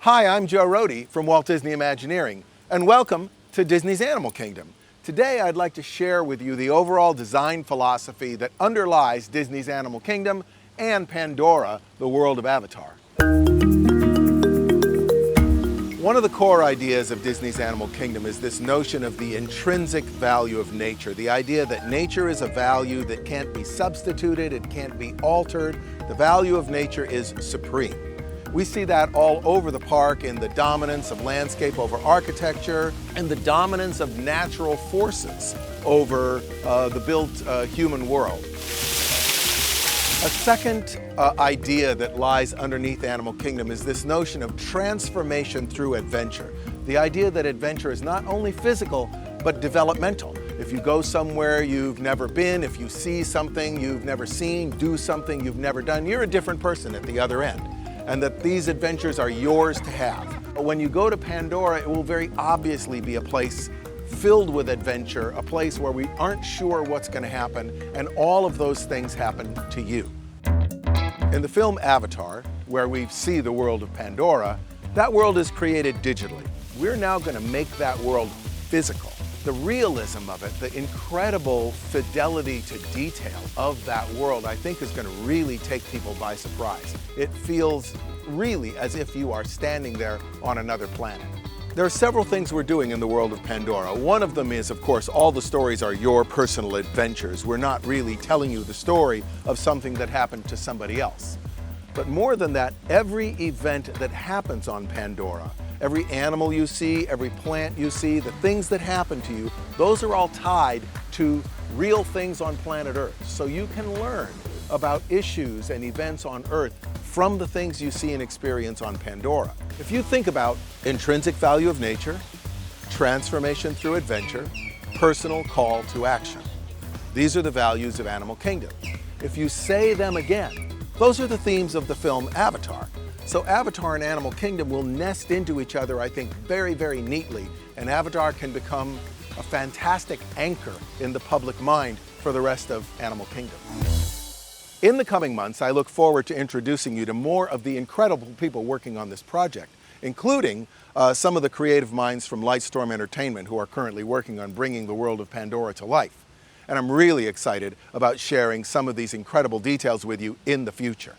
Hi, I'm Joe Rohde from Walt Disney Imagineering, and welcome to Disney's Animal Kingdom. Today I'd like to share with you the overall design philosophy that underlies Disney's Animal Kingdom and Pandora, the world of Avatar. One of the core ideas of Disney's Animal Kingdom is this notion of the intrinsic value of nature, the idea that nature is a value that can't be substituted, it can't be altered. The value of nature is supreme. We see that all over the park in the dominance of landscape over architecture and the dominance of natural forces over the built human world. A second idea that lies underneath Animal Kingdom is this notion of transformation through adventure. The idea that adventure is not only physical, but developmental. If you go somewhere you've never been, if you see something you've never seen, do something you've never done, you're a different person at the other end. And that these adventures are yours to have. But when you go to Pandora, it will very obviously be a place filled with adventure, a place where we aren't sure what's going to happen, and all of those things happen to you. In the film Avatar, where we see the world of Pandora, that world is created digitally. We're now going to make that world physical. The realism of it, the incredible fidelity to detail of that world, I think is going to really take people by surprise. It feels really as if you are standing there on another planet. There are several things we're doing in the world of Pandora. One of them is, of course, all the stories are your personal adventures. We're not really telling you the story of something that happened to somebody else. But more than that, every event that happens on Pandora, every animal you see, every plant you see, the things that happen to you, those are all tied to real things on planet Earth. So you can learn about issues and events on Earth from the things you see and experience on Pandora. If you think about intrinsic value of nature, transformation through adventure, personal call to action, these are the values of Animal Kingdom. If you say them again, those are the themes of the film Avatar. So Avatar and Animal Kingdom will nest into each other, I think, very, very neatly, and Avatar can become a fantastic anchor in the public mind for the rest of Animal Kingdom. In the coming months, I look forward to introducing you to more of the incredible people working on this project, including some of the creative minds from Lightstorm Entertainment who are currently working on bringing the world of Pandora to life. And I'm really excited about sharing some of these incredible details with you in the future.